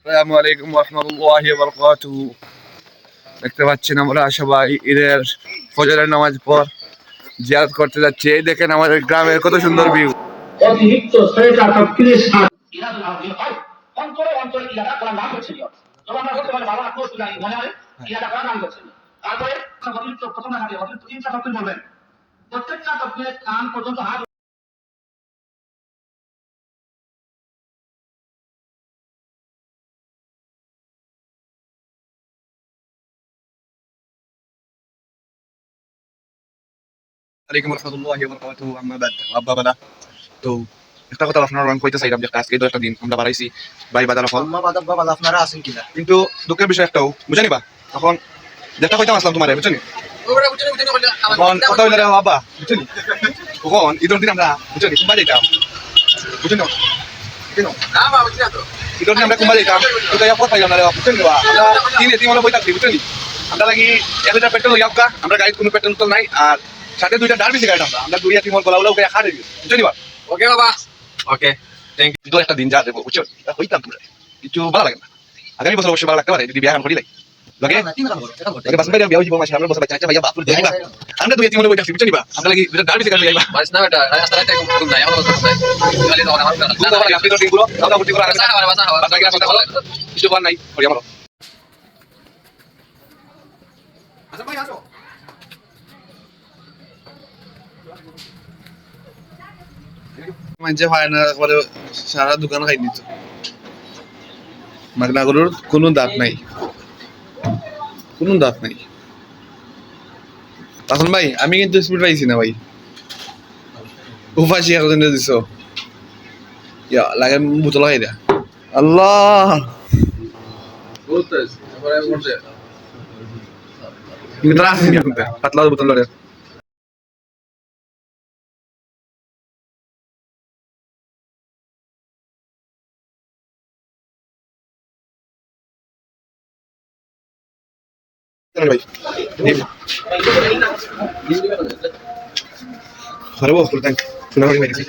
আসসালামু আলাইকুম ওয়া রাহমাতুল্লাহি ওয়া বারাকাতুহু। দেখতে পাচ্ছেন আমরা সবাই ঈদের ফজরের নামাজ পর জিয়ারত করতে যাচ্ছি। এই দেখেন আমাদের গ্রামের কত সুন্দর ভিউ। অতিরিক্ত ছয়টা তকবীরের সাথে ইরাদুল আযীম হয় অন্তরে অন্তরে ইরাদা করা নাম হচ্ছে নিয়ত। যখন আমরা বলতে পারি বাবা আপনি ওষুধ জানি মনে হয় ইরাদা করা নাম হচ্ছে। তারপরে অতিরিক্ত প্রথম রাখাতে অতিরিক্ত তিনটা তকবীর বলবেন। প্রত্যেকটা তকবীরের কান পর্যন্ত হাত আলাইকুম রাহমাতুল্লাহি ওয়া বারাকাতুহু। আম্মা বাদ আব্বা বাদা। তো একটা কথা আপনারা আমি কইতে চাইলাম যে আজকে তো একটা দিন আমরা বাড়াইছি ভাই বাদার ফল আম্মা বাদ আব্বা বাদ আপনারা আছেন কিনা? কিন্তু দুঃখের বিষয় একটাও বুঝে নিবা। তখন যেটা কইতাম আসলাম তোমারে বুঝছেন এখন কথা হইলে রে বাবা বুঝছেন তখন ঈদের দিন আমরা বুঝছেন কুম্বা যাইতাম বুঝছেন ঈদের দিন আমরা কুম্বা যাইতাম তো যাই পথ পাইলাম না রে বুঝছেন আমরা তিন এতিম হলো বইতাছি বুঝছেন আমরা লাগি 1 লিটার পেট্রোল লইয়া কা আমরা গাড়িতে কোনো পেট্রোল তো নাই আর সাথে দুইটা ডার বেশি গাড়ি আমরা দুই এতিম হল বলা উঠে খাড়ে বুঝছেন বা ওকে বাবা ওকে থ্যাংক ইউ তো একটা দিন যা দেবো বুঝছো হইতাম তোমরা কিছু ভালো লাগে না আগামী বছর অবশ্যই ভালো লাগতে পারে যদি বিয়ে করি লাই লগে লগে বাসন বাইরে বিয়ে হইব মাসে আমরা বসে বাচ্চা ভাইয়া বাপুর দেখিবা আমরা দুই এতিম হল বইতাছি বুঝছেন বা আমরা লাগি দুইটা ডার বেশি গাড়ি যাইবা বাস না বেটা রাস্তা রাতে ঘুম নাই আমার বসে খালি দাও আমার দুটো ভালো আপনি তো দিনগুলো আমরা ভর্তি করা বাসা হাওয়া বাসা হাওয়া বাসা গিয়ে কথা বলে কিছু বল নাই করি আমারও আচ্ছা ভাই আসো মাঝে হয় না পরে সারা দোকান খাই দিত মাগনা গরুর কোনো দাঁত নাই কোনো দাঁত নাই তখন ভাই আমি কিন্তু স্পিড পাইছি না ভাই উপাসি এখন দিছ ইয়া লাগে বোতল খাই দিয়া আল্লাহ কিন্তু তারা আসেনি এখন পাতলা বোতল লড়ে ভাই হরবো ফুল ট্যাঙ্ক শোনা ভাই গেছি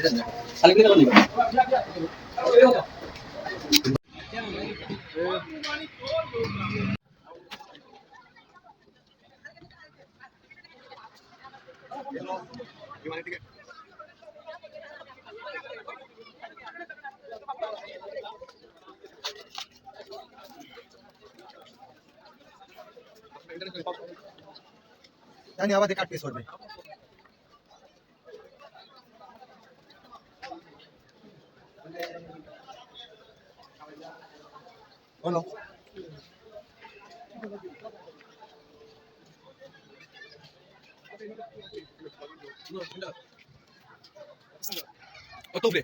জানি আবার কাট পিস করবে। বলো কত উপরে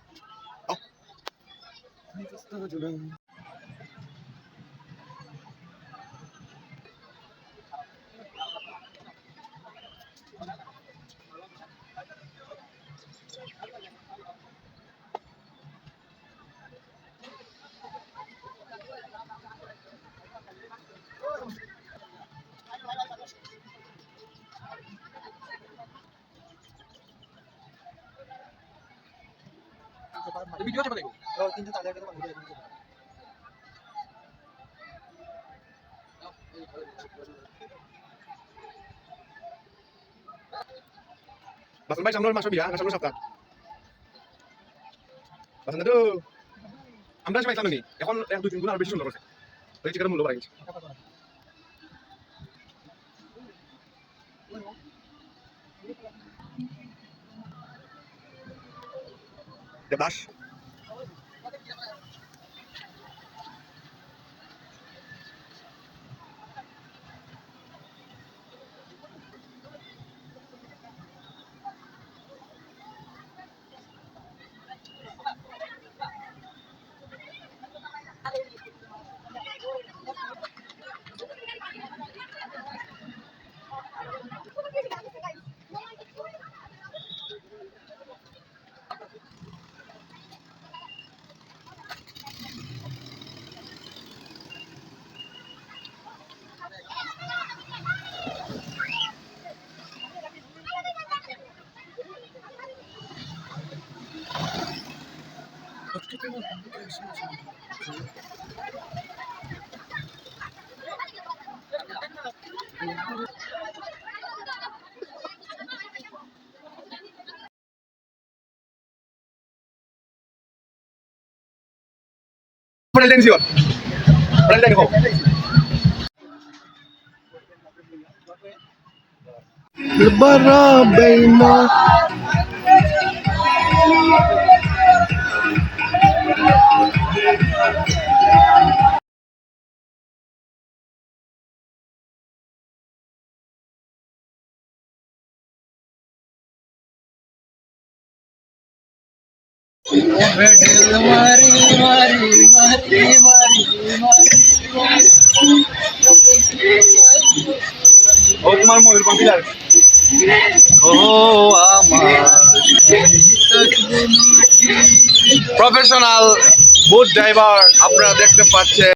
ভিডিও চাপা দেখো কিন্তু তাদের কথা বলতে বাসন ভাই সামনের মাসে বিয়া না সামনের সপ্তাহ বাসন তো আমরা সবাই জানি এখন 1-2-3 গুণ আর বেশি সুন্দর করছে এই চিকেনের মূল্য বাড়ে গেছে দেবাস Pretensión. Pretensión. ও তোমার ময়ূর পাখি লাগে প্রফেশনাল বোট ড্রাইভার আপনারা দেখতে পাচ্ছেন।